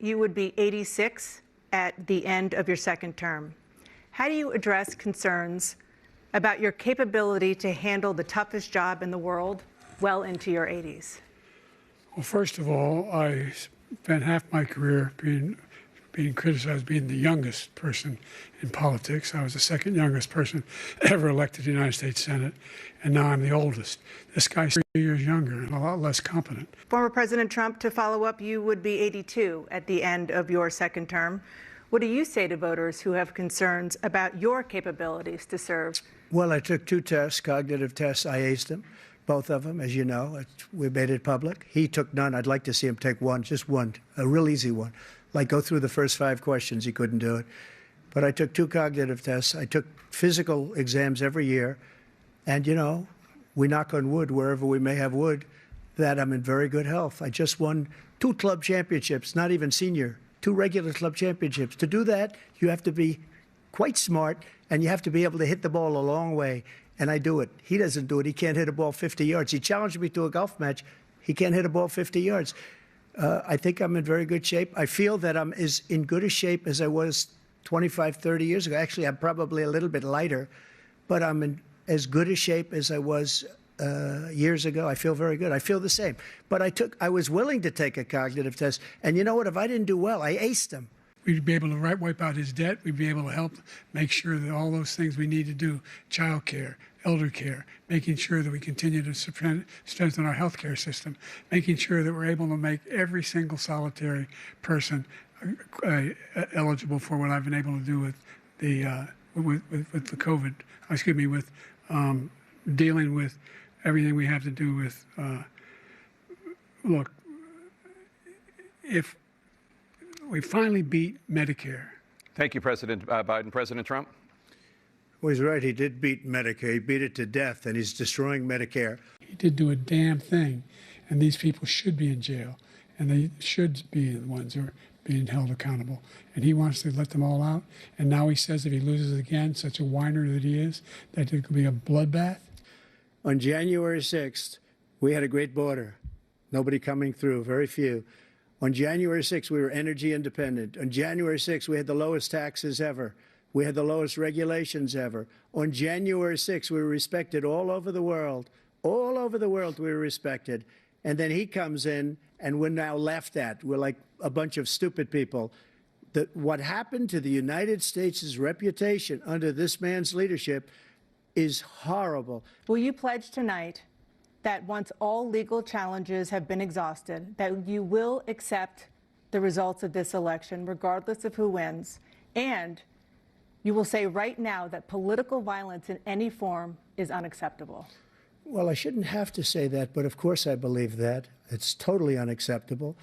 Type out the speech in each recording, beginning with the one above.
you would be 86 at the end of your second term. How do you address concerns about your capability to handle the toughest job in the world well into your 80s? Well, first of all, I spent half my career being criticized being the youngest person in politics. I was the second youngest person ever elected to the United States Senate, and now I'm the oldest. This guy's 3 years younger and a lot less competent. Former President Trump, to follow up, you would be 82 at the end of your second term. What do you say to voters who have concerns about your capabilities to serve? Well, I took 2 tests, cognitive tests. I aced them, both of them, as you know. We made it public. He took none. I'd like to see him take one, just one, a real easy one. Like go through the first 5 questions. He couldn't do it. But I took 2 cognitive tests. I took physical exams every year. And, you know, we knock on wood wherever we may have wood, that I'm in very good health. I just won 2 club championships, not even senior, 2 regular club championships. To do that, you have to be quite smart, and you have to be able to hit the ball a long way. And I do it. He doesn't do it. He can't hit a ball 50 yards. He challenged me to a golf match. He can't hit a ball 50 yards. I think I'm in very good shape. I feel that I'm as in good a shape as I was 25, 30 years ago. Actually, I'm probably a little bit lighter, but I'm in as good a shape as I was years ago. I feel very good. I feel the same. But I was willing to take a cognitive test. And you know what? If I didn't do well, I aced them. We'd be able to wipe out his debt. We'd be able to help make sure that all those things we need to do, child care, elder care, making sure that we continue to strengthen our health care system, making sure that we're able to make every single solitary person eligible for what I've been able to do with the COVID, with dealing with everything we have to do with, look, if we finally beat Medicare. Thank you, President Biden. President Trump? Well, he's right. He did beat Medicare. He beat it to death, and he's destroying Medicare. He did do a damn thing, and these people should be in jail, and they should be the ones who are being held accountable. And he wants to let them all out, and now he says if he loses again, such a whiner that he is, that it could be a bloodbath. On January 6th, we had a great border. Nobody coming through, very few. On January 6th, we were energy independent. On January 6th, we had the lowest taxes ever. We had the lowest regulations ever. On January 6th, we were respected all over the world. All over the world, we were respected. And then he comes in, and we're now laughed at. We're like a bunch of stupid people. What happened to the United States' reputation under this man's leadership is horrible. Will you pledge tonight that once all legal challenges have been exhausted, that you will accept the results of this election, regardless of who wins, and you will say right now that political violence in any form is unacceptable? Well, I shouldn't have to say that, but of course I believe that. It's totally unacceptable.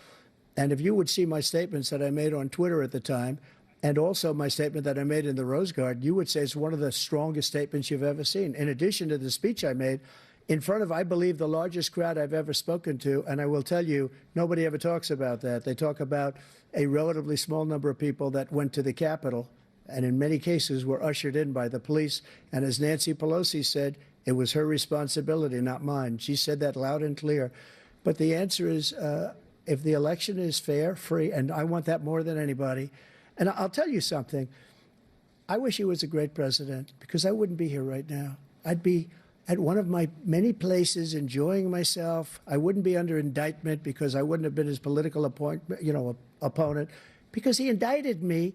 And if you would see my statements that I made on Twitter at the time, and also my statement that I made in the Rose Garden, you would say it's one of the strongest statements you've ever seen. In addition to the speech I made, in front of, I believe, the largest crowd I've ever spoken to, and I will tell you, nobody ever talks about that. They talk about a relatively small number of people that went to the Capitol, and in many cases were ushered in by the police. And as Nancy Pelosi said, it was her responsibility, not mine. She said that loud and clear. But the answer is, if the election is fair, free, and I want that more than anybody, and I'll tell you something, I wish he was a great president, because I wouldn't be here right now. I'd be at one of my many places enjoying myself. I wouldn't be under indictment because I wouldn't have been his political opponent, because he indicted me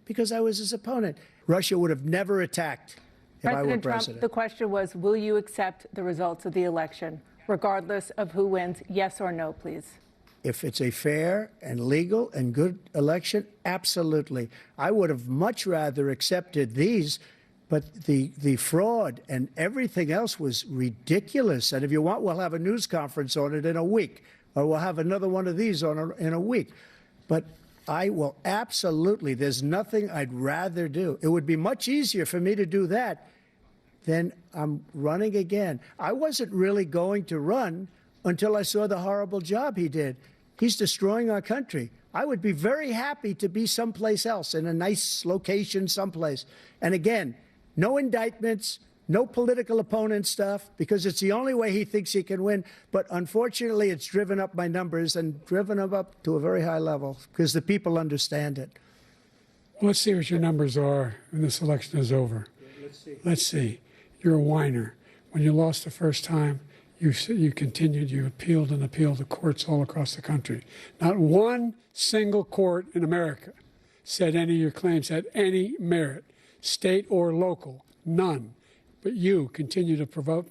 because I was his opponent. Russia would have never attacked if I were president. President Trump, the question was, will you accept the results of the election, regardless of who wins? Yes or no, please. If it's a fair and legal and good election, absolutely. I would have much rather accepted these, but the fraud and everything else was ridiculous. And if you want, we'll have a news conference on it in a week, or we'll have another one of these in a week. But I will absolutely, there's nothing I'd rather do. It would be much easier for me to do that than I'm running again. I wasn't really going to run until I saw the horrible job he did. He's destroying our country. I would be very happy to be someplace else, in a nice location someplace. And again, no indictments, No political opponent stuff, because it's the only way he thinks he can win. But unfortunately, it's driven up my numbers and driven them up to a very high level because the people understand it. Well, let's see what your numbers are when this election is over. Let's see. You're a whiner. When you lost the first time, you continued, you appealed and appealed to courts all across the country. Not one single court in America said any of your claims had any merit, state or local, none. But you continue to provoke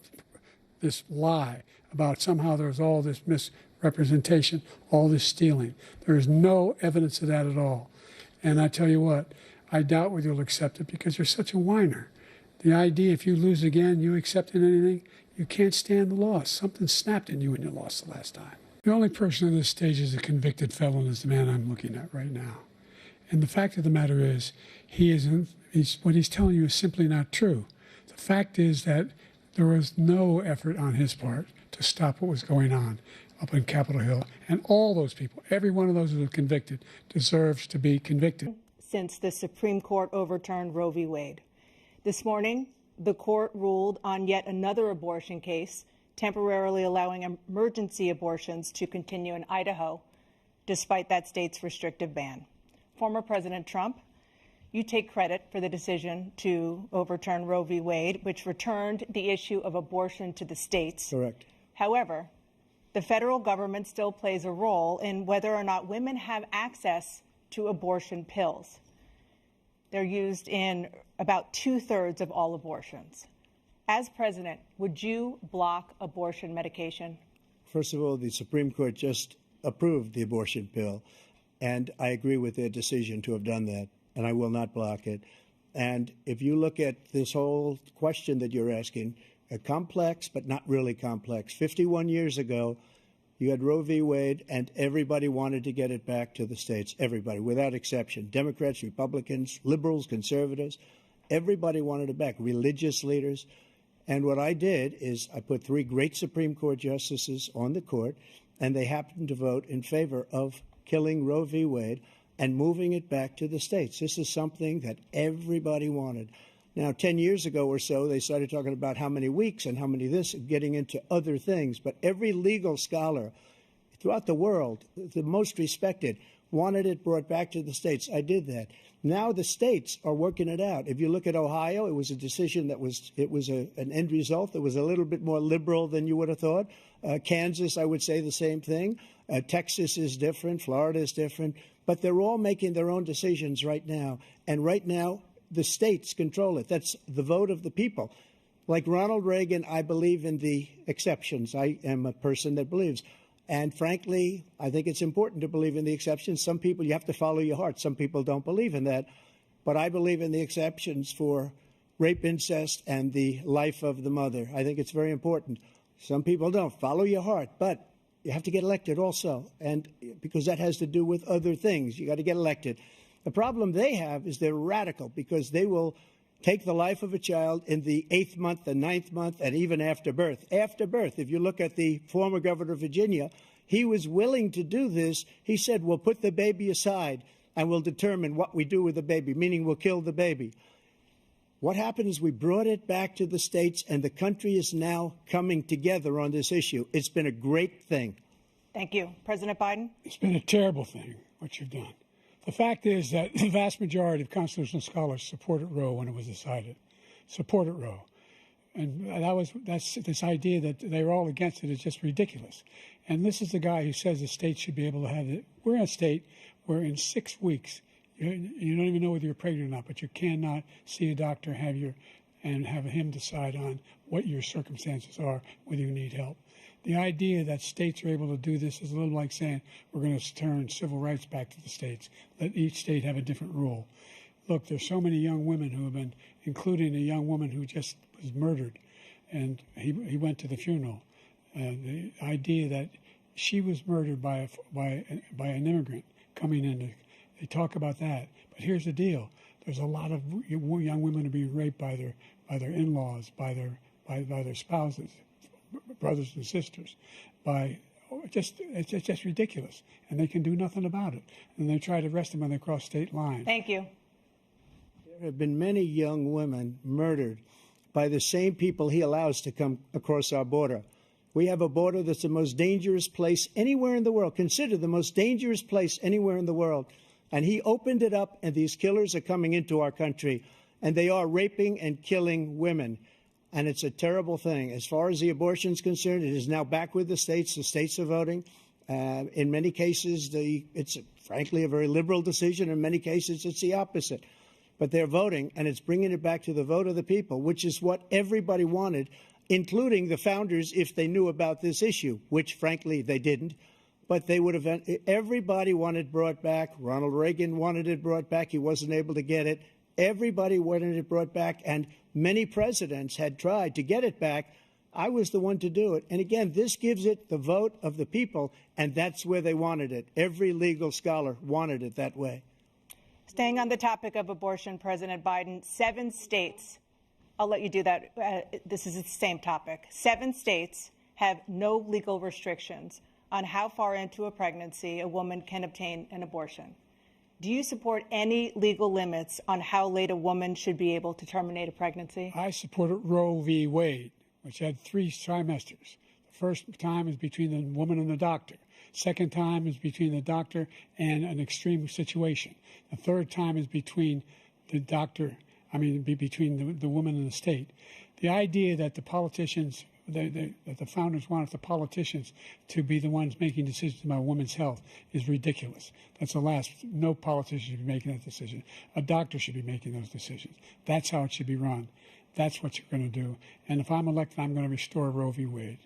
this lie about somehow there's all this misrepresentation, all this stealing. There is no evidence of that at all. And I tell you what, I doubt whether you'll accept it because you're such a whiner. The idea if you lose again, you accepting anything, you can't stand the loss. Something snapped in you when you lost the last time. The only person on this stage is a convicted felon is the man I'm looking at right now. And the fact of the matter is, what he's telling you is simply not true. The fact is that there was no effort on his part to stop what was going on up in Capitol Hill. And all those people, every one of those who were convicted, deserves to be convicted. Since the Supreme Court overturned Roe v. Wade. This morning, the court ruled on yet another abortion case, temporarily allowing emergency abortions to continue in Idaho, despite that state's restrictive ban. Former President Trump, you take credit for the decision to overturn Roe v. Wade, which returned the issue of abortion to the states. Correct. However, the federal government still plays a role in whether or not women have access to abortion pills. They're used in about 2/3 of all abortions. As president, would you block abortion medication? First of all, the Supreme Court just approved the abortion pill, and I agree with their decision to have done that, and I will not block it. And if you look at this whole question that you're asking, complex but not really complex. 51 years ago, you had Roe v. Wade, and everybody wanted to get it back to the states. Everybody, without exception. Democrats, Republicans, liberals, conservatives. Everybody wanted it back. Religious leaders. And what I did is I put 3 great Supreme Court justices on the court, and they happened to vote in favor of killing Roe v. Wade and moving it back to the states. This is something that everybody wanted. Now, 10 years ago or so, they started talking about how many weeks and how many this, getting into other things. But every legal scholar throughout the world, the most respected, wanted it brought back to the states. I did that. Now the states are working it out. If you look at Ohio, it was a decision that was an end result that was a little bit more liberal than you would have thought. Kansas, I would say the same thing. Texas is different. Florida is different. But they're all making their own decisions right now. And right now, the states control it. That's the vote of the people. Like Ronald Reagan, I believe in the exceptions. I am a person that believes. And frankly, I think it's important to believe in the exceptions. Some people, you have to follow your heart. Some people don't believe in that. But I believe in the exceptions for rape, incest, and the life of the mother. I think it's very important. Some people don't. Follow your heart. But you have to get elected also. And because that has to do with other things. You got to get elected. The problem they have is they're radical because they will take the life of a child in the 8th month, the 9th month, and even after birth. After birth, if you look at the former governor of Virginia, he was willing to do this. He said, we'll put the baby aside and we'll determine what we do with the baby, meaning we'll kill the baby. What happened is we brought it back to the states, and the country is now coming together on this issue. It's been a great thing. Thank you. President Biden? It's been a terrible thing, what you've done. The fact is that the vast majority of constitutional scholars supported Roe when it was decided, supported Roe. And that's this idea that they were all against it is just ridiculous. And this is the guy who says the state should be able to have it. We're in a state where in 6 weeks, you don't even know whether you're pregnant or not, but you cannot see a doctor and have him decide on what your circumstances are, whether you need help. The idea that states are able to do this is a little like saying we're going to turn civil rights back to the states. Let each state have a different rule. Look, there's so many young women who have been, including a young woman who just was murdered, and he went to the funeral. The idea that she was murdered by an immigrant coming in, they talk about that. But here's the deal: there's a lot of young women who are being raped by their in-laws, by their spouses, brothers and sisters, it's just ridiculous, and they can do nothing about it. And they try to arrest them when they cross state lines. Thank you. There have been many young women murdered by the same people he allows to come across our border. We have a border that's the most dangerous place anywhere in the world, considered the most dangerous place anywhere in the world. And he opened it up, and these killers are coming into our country, and they are raping and killing women. And it's a terrible thing. As far as the abortion is concerned, it is now back with the states. The states are voting. In many cases, it's frankly a very liberal decision. In many cases, it's the opposite. But they're voting, and it's bringing it back to the vote of the people, which is what everybody wanted, including the founders, if they knew about this issue, which, frankly, they didn't. But they would have. Everybody wanted it brought back. Ronald Reagan wanted it brought back. He wasn't able to get it. Everybody wanted it brought back, and many presidents had tried to get it back. I was the one to do it. And again, this gives it the vote of the people, and that's where they wanted it. Every legal scholar wanted it that way. Staying on the topic of abortion, President Biden, 7 states, I'll let you do that. This is the same topic. 7 states have no legal restrictions on how far into a pregnancy a woman can obtain an abortion. Do you support any legal limits on how late a woman should be able to terminate a pregnancy? I supported Roe v. Wade, which had 3 trimesters. The first time is between the woman and the doctor. Second time is between the doctor and an extreme situation. The third time is between the doctor, between the woman and the state. The idea that the politicians, that the founders wanted the politicians to be the ones making decisions about women's health is ridiculous. That's the last. No politician should be making that decision. A doctor should be making those decisions. That's how it should be run. That's what you're going to do. And if I'm elected, I'm going to restore Roe v. Wade.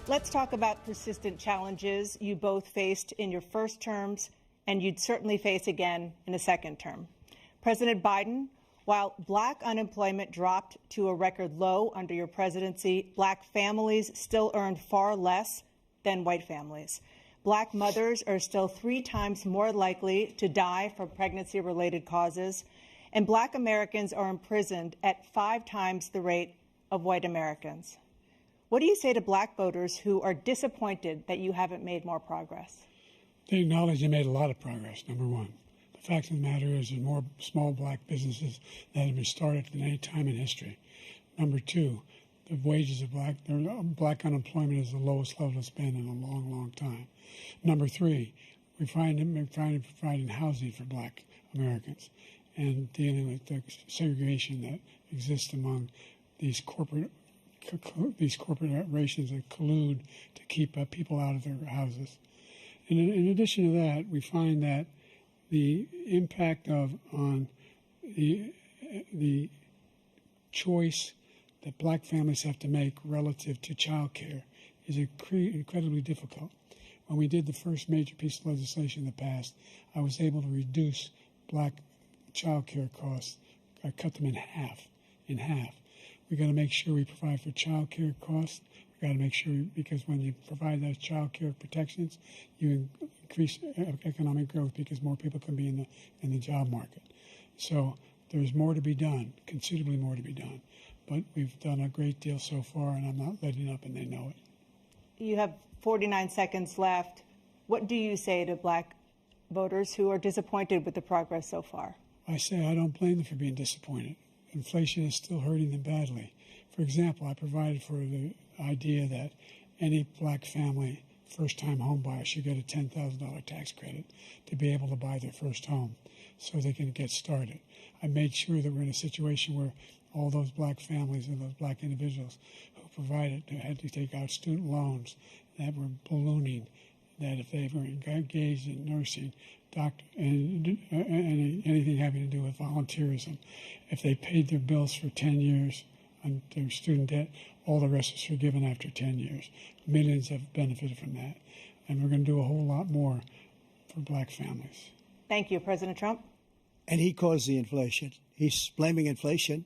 Let's talk about persistent challenges you both faced in your first terms, and you'd certainly face again in a second term. President Biden, while black unemployment dropped to a record low under your presidency, black families still earned far less than white families. Black mothers are still 3 times more likely to die from pregnancy-related causes, and black Americans are imprisoned at 5 times the rate of white Americans. What do you say to black voters who are disappointed that you haven't made more progress? They acknowledge they made a lot of progress, number one. The fact of the matter is there's more small black businesses that have been started than any time in history. Number 2, the wages of black unemployment is the lowest level it's been in a long, long time. Number 3, we're providing housing for black Americans and dealing with the segregation that exists among these corporations that collude to keep people out of their houses. And in addition to that, we find that the impact on the choice that black families have to make relative to child care is incredibly difficult. When we did the first major piece of legislation in the past, I was able to reduce black child care costs. I cut them in half. We've got to make sure we provide for child care costs. We've got to make sure, because when you provide those child care protections, you increase economic growth because more people can be in the job market. So there's more to be done, considerably more to be done. But we've done a great deal so far, and I'm not letting up, and they know it. You have 49 seconds left. What do you say to black voters who are disappointed with the progress so far? I say I don't blame them for being disappointed. Inflation is still hurting them badly. For example, I provided for the idea that any black family, first-time home buyer, should get a $10,000 tax credit to be able to buy their first home so they can get started. I made sure that we're in a situation where all those black families and those black individuals who had to take out student loans that were ballooning, that if they were engaged in nursing, anything having to do with volunteerism, if they paid their bills for 10 years on their student debt, all the rest is forgiven after 10 years. Millions have benefited from that. And we're going to do a whole lot more for black families. Thank you, President Trump. And he caused the inflation. He's blaming inflation,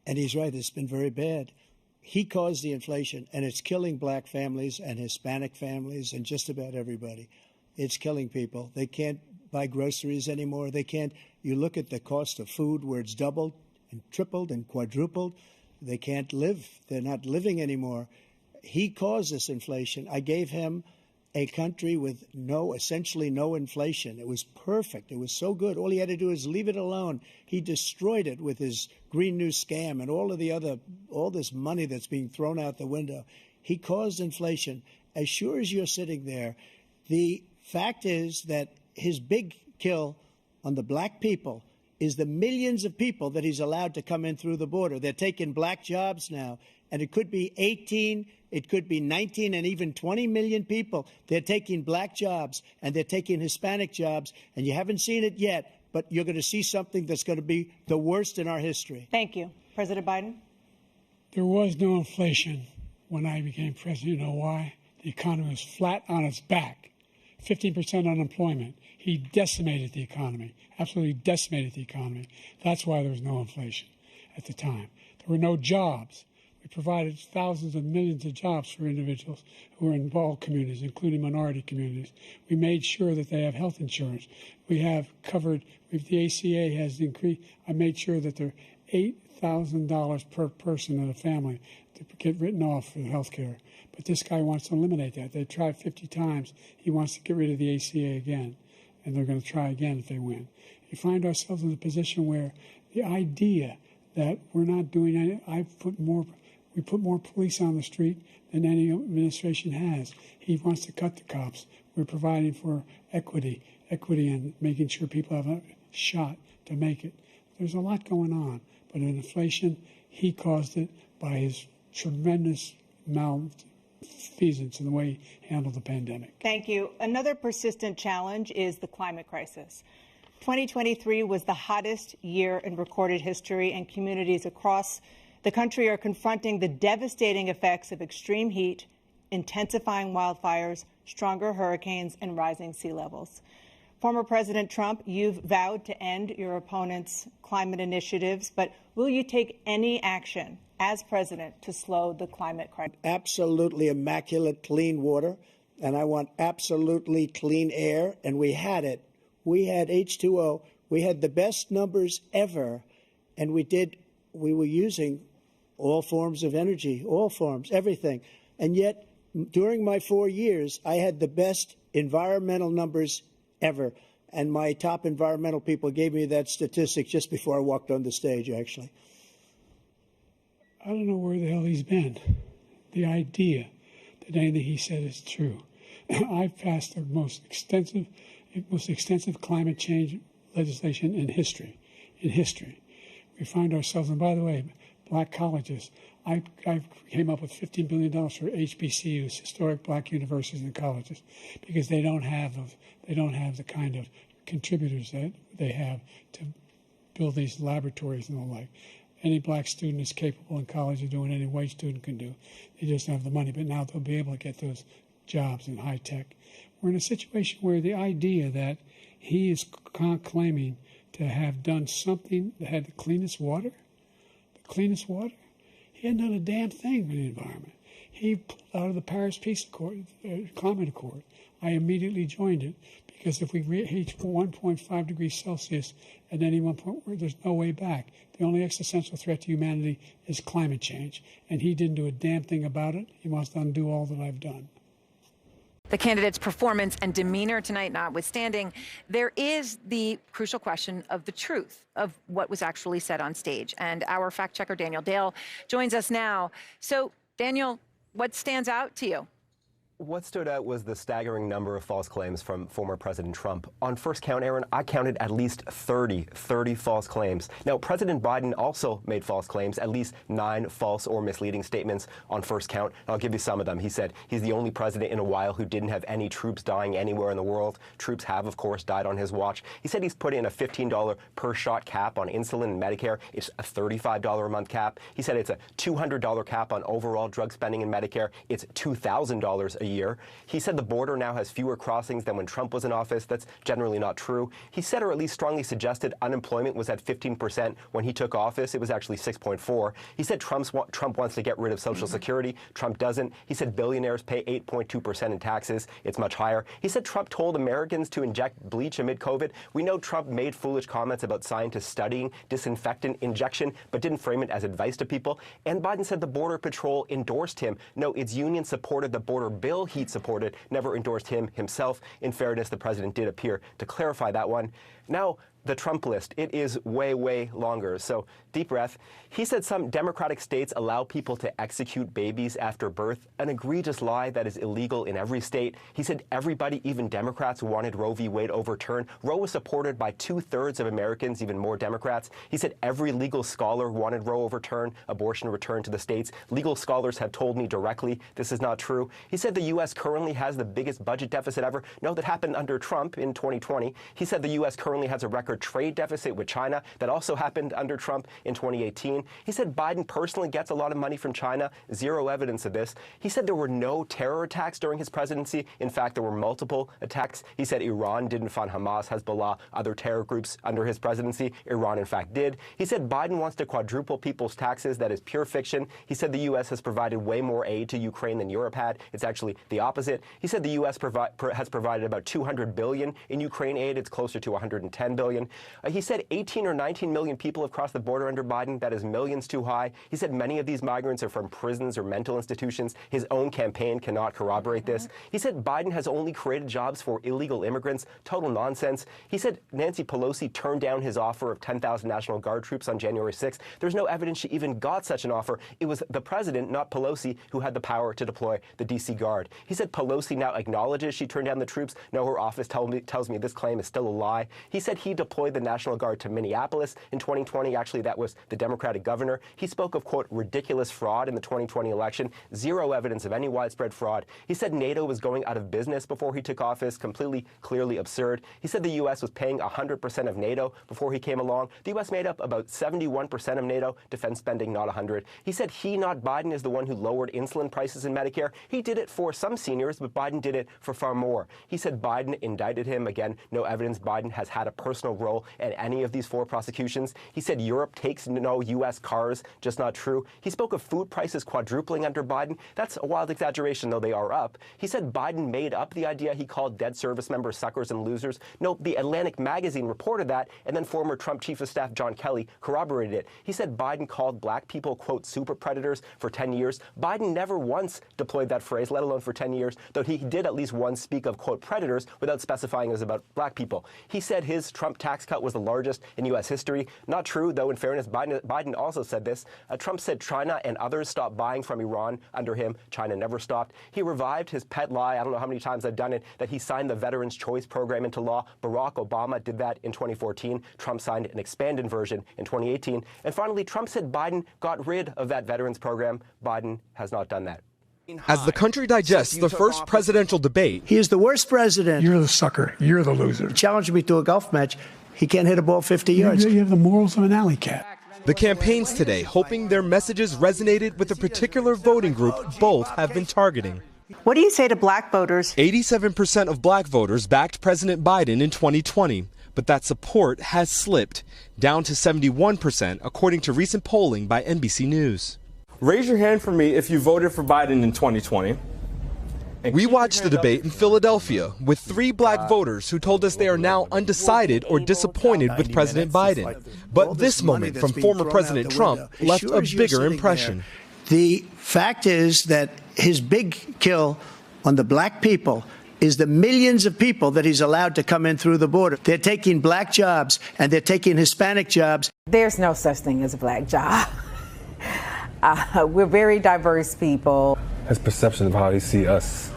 and he's right, it's been very bad. He caused the inflation, and it's killing black families and Hispanic families and just about everybody. It's killing people. They can't buy groceries anymore. They can't. You look at the cost of food where it's doubled and tripled and quadrupled. They can't live. They're not living anymore. He caused this inflation. I gave him a country with essentially no inflation. It was perfect. It was so good. All he had to do is leave it alone. He destroyed it with his Green New scam and all this money that's being thrown out the window. He caused inflation. As sure as you're sitting there, the fact is that his big kill on the black people is the millions of people that he's allowed to come in through the border. They're taking black jobs now, and it could be 18, it could be 19, and even 20 million people. They're taking black jobs, and they're taking Hispanic jobs, and you haven't seen it yet, but you're going to see something that's going to be the worst in our history. Thank you. President Biden? There was no inflation when I became president. You know why? The economy was flat on its back. 15% unemployment. He decimated the economy, absolutely decimated the economy. That's why there was no inflation at the time. There were no jobs. We provided thousands of millions of jobs for individuals who are in all communities, including minority communities. We made sure that they have health insurance. We have covered, if the ACA has increased, I made sure that they're $8,000 per person in a family to get written off for health care. But this guy wants to eliminate that. They've tried 50 times. He wants to get rid of the ACA again, and they're going to try again if they win. We find ourselves in a position where the idea that we're not doing any, we put more police on the street than any administration has. He wants to cut the cops. We're providing for equity and making sure people have a shot to make it. There's a lot going on, but in inflation, he caused it by his tremendous malfeasance in the way he handled the pandemic. Thank you. Another persistent challenge is the climate crisis. 2023 was the hottest year in recorded history, and communities across the country are confronting the devastating effects of extreme heat, intensifying wildfires, stronger hurricanes, and rising sea levels. Former President Trump, you've vowed to end your opponent's climate initiatives, but will you take any action as president to slow the climate crisis? Absolutely immaculate clean water, and I want absolutely clean air, and we had it. We had H2O. We had the best numbers ever, and we were using all forms of energy, all forms, everything. And yet, during my 4 years, I had the best environmental numbers ever. And my top environmental people gave me that statistic just before I walked on the stage, actually. I don't know where the hell he's been. The idea that anything he said is true. I've passed the most extensive climate change legislation in history. We find ourselves, and by the way, black colleges. I came up with $15 billion for HBCUs, historic black universities and colleges, because they don't have the kind of contributors that they have to build these laboratories and the like. Any black student is capable in college of doing any white student can do. They just don't have the money, but now they'll be able to get those jobs in high tech. We're in a situation where the idea that he is claiming to have done something that had the cleanest water, he hadn't done a damn thing for the environment. He pulled out of the Paris Peace Accord, Climate Accord. I immediately joined it because if we reach 1.5 degrees Celsius at any one point, there's no way back. The only existential threat to humanity is climate change, and he didn't do a damn thing about it. He wants to undo all that I've done. The candidate's performance and demeanor tonight notwithstanding, there is the crucial question of the truth of what was actually said on stage. And our fact checker, Daniel Dale, joins us now. So, Daniel, what stands out to you? What stood out was the staggering number of false claims from former President Trump. On first count, Aaron, I counted at least 30 false claims. Now, President Biden also made false claims, at least 9 false or misleading statements on first count. I'll give you some of them. He said he's the only president in a while who didn't have any troops dying anywhere in the world. Troops have, of course, died on his watch. He said he's put in a $15 per shot cap on insulin and Medicare. It's a $35 a month cap. He said it's a $200 cap on overall drug spending in Medicare. It's $2,000 a year. He said the border now has fewer crossings than when Trump was in office. That's generally not true. He said, or at least strongly suggested, unemployment was at 15% when he took office. It was actually 6.4. He said Trump wants to get rid of Social Security. Trump doesn't. He said billionaires pay 8.2% in taxes. It's much higher. He said Trump told Americans to inject bleach amid COVID. We know Trump made foolish comments about scientists studying disinfectant injection, but didn't frame it as advice to people. And Biden said the Border Patrol endorsed him. No, its union supported the border bill. bill he'd supported never endorsed him himself. In fairness, the president did appear to clarify that one. Now, the Trump list, it is way, way longer. So deep breath. He said some Democratic states allow people to execute babies after birth, an egregious lie that is illegal in every state. He said everybody, even Democrats, wanted Roe v. Wade overturned. Roe was supported by 2/3 of Americans, even more Democrats. He said every legal scholar wanted Roe overturned, abortion returned to the states. Legal scholars have told me directly this is not true. He said the U.S. currently has the biggest budget deficit ever. No, that happened under Trump in 2020. He said the U.S. currently has a record trade deficit with China. That also happened under Trump in 2018. He said Biden personally gets a lot of money from China. Zero evidence of this. He said there were no terror attacks during his presidency. In fact, there were multiple attacks. He said Iran didn't fund Hamas, Hezbollah, other terror groups under his presidency. Iran, in fact, did. He said Biden wants to quadruple people's taxes. That is pure fiction. He said the U.S. has provided way more aid to Ukraine than Europe had. It's actually the opposite. He said the U.S. has provided about $200 billion in Ukraine aid. It's closer to $110 billion. He said 18 or 19 million people have crossed the border under Biden. That is millions too high. He said many of these migrants are from prisons or mental institutions. His own campaign cannot corroborate this. He said Biden has only created jobs for illegal immigrants. Total nonsense. He said Nancy Pelosi turned down his offer of 10,000 National Guard troops on January 6th. There's no evidence she even got such an offer. It was the president, not Pelosi, who had the power to deploy the D.C. Guard. He said Pelosi now acknowledges she turned down the troops. No, her office tells me this claim is still a lie. He said he deployed the National Guard to Minneapolis in 2020. Actually, that was the Democratic governor. He spoke of, quote, ridiculous fraud in the 2020 election. Zero evidence of any widespread fraud. He said NATO was going out of business before he took office. Completely, clearly absurd. He said the U.S. was paying 100% of NATO before he came along. The U.S. made up about 71% of NATO defense spending, not 100. He said he, not Biden, is the one who lowered insulin prices in Medicare. He did it for some seniors, but Biden did it for far more. He said Biden indicted him. Again, no evidence Biden has had a personal role in any of these 4 prosecutions. He said Europe takes no U.S. cars, just not true. He spoke of food prices quadrupling under Biden. That's a wild exaggeration, though they are up. He said Biden made up the idea he called dead service members suckers and losers. No, the Atlantic magazine reported that, and then former Trump Chief of Staff John Kelly corroborated it. He said Biden called black people, quote, super predators for 10 years. Biden never once deployed that phrase, let alone for 10 years, though he did at least once speak of, quote, predators without specifying it was about black people. He said his Trump tax cut was the largest in U.S. history. Not true, though, in fairness, Biden also said this. Trump said China and others stopped buying from Iran under him. China never stopped. He revived his pet lie, I don't know how many times I've done it, that he signed the Veterans Choice Program into law. Barack Obama did that in 2014. Trump signed an expanded version in 2018. And finally, Trump said Biden got rid of that Veterans Program. Biden has not done that. As the country digests the first presidential debate, He is the worst president. You're the sucker. You're the loser. Challenged me to a golf match. He can't hit a ball 50 yards. You have the morals of an alley cat. the campaigns today hoping their messages resonated with a particular voting group both have been targeting. What do you say to black voters? 87% of black voters backed President Biden in 2020, but that support has slipped, down to 71% according to recent polling by NBC News. Raise your hand for me if you voted for Biden in 2020. We watched the debate in Philadelphia with 3 black voters who told us they are now undecided or disappointed with President Biden. But this moment from former President Trump left a bigger impression. The fact is that his big kill on the black people is the millions of people that he's allowed to come in through the border. They're taking black jobs and they're taking Hispanic jobs. There's no such thing as a black job. We're very diverse people. His perception of how they see us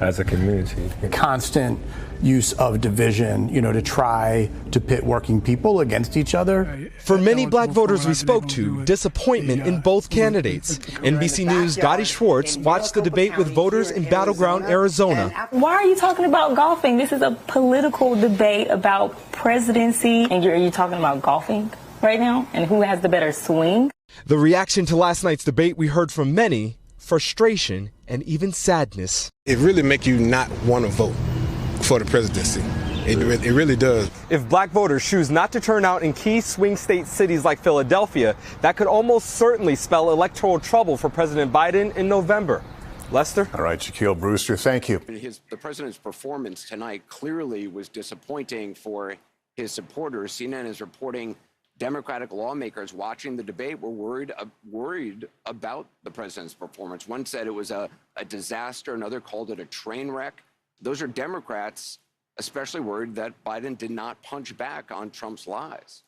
as a community. Constant use of division, to try to pit working people against each other. For many black voters we spoke to, disappointment in both candidates. NBC News' Gotti Schwartz watched the debate with voters in battleground Arizona. Why are you talking about golfing? This is a political debate about presidency, and you're talking about golfing right now? And who has the better swing? The reaction to last night's debate we heard from many, frustration and even sadness. It really makes you not want to vote for the presidency. It really does. If black voters choose not to turn out in key swing state cities like Philadelphia, that could almost certainly spell electoral trouble for President Biden in November. Lester? All right, Shaquille Brewster, thank you. The president's performance tonight clearly was disappointing for his supporters. CNN is reporting Democratic lawmakers watching the debate were worried about the president's performance. One said it was a disaster. Another called it a train wreck. Those are Democrats especially worried that Biden did not punch back on Trump's lies.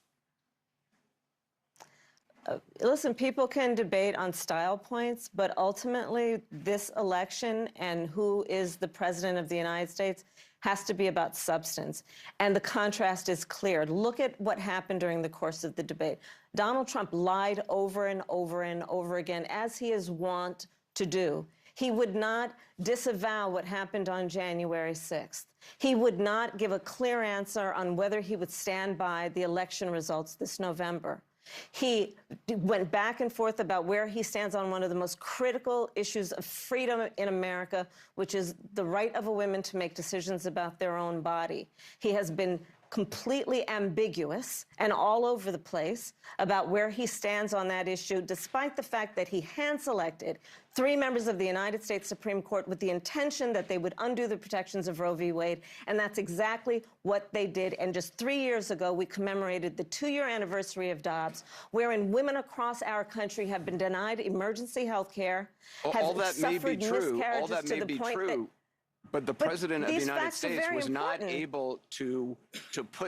Listen, people can debate on style points, but ultimately this election and who is the president of the United States has to be about substance. And the contrast is clear. Look at what happened during the course of the debate. Donald Trump lied over and over and over again, as he is wont to do. He would not disavow what happened on January 6th. He would not give a clear answer on whether he would stand by the election results this November. He went back and forth about where he stands on one of the most critical issues of freedom in America, which is the right of a woman to make decisions about their own body. He has been completely ambiguous and all over the place about where he stands on that issue, despite the fact that he hand-selected 3 members of the United States Supreme Court with the intention that they would undo the protections of Roe v. Wade, and that's exactly what they did. And just 3 years ago, we commemorated the 2-year anniversary of Dobbs, wherein women across our country have been denied emergency health care, have suffered miscarriages to the point that but the president of the United States was not able to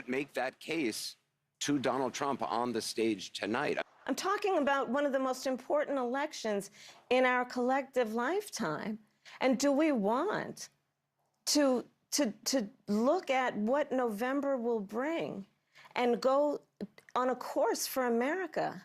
make that case to Donald Trump on the stage tonight. I'm talking about one of the most important elections in our collective lifetime. And do we want to look at what November will bring and go on a course for America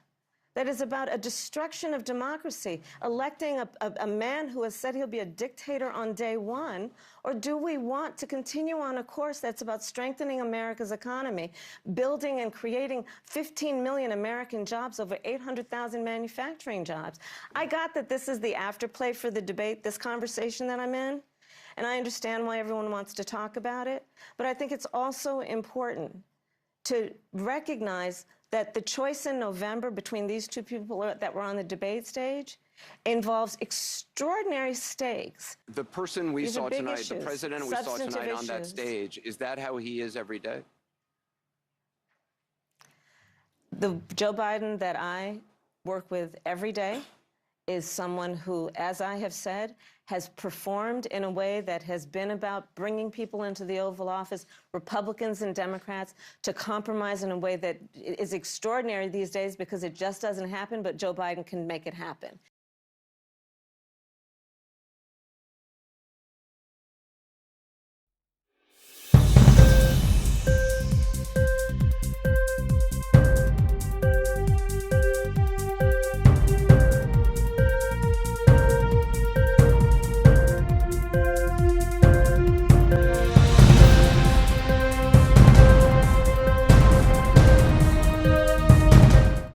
that is about a destruction of democracy, electing a man who has said he'll be a dictator on day one? Or do we want to continue on a course that's about strengthening America's economy, building and creating 15 million American jobs, over 800,000 manufacturing jobs? I got that this is the afterplay for the debate, this conversation that I'm in, and I understand why everyone wants to talk about it, but I think it's also important to recognize that the choice in November between these 2 people that were on the debate stage involves extraordinary stakes. The person we saw tonight, the president we saw tonight on that stage, is that how he is every day? The Joe Biden that I work with every day is someone who, as I have said, has performed in a way that has been about bringing people into the Oval Office, Republicans and Democrats, to compromise in a way that is extraordinary these days because it just doesn't happen, but Joe Biden can make it happen.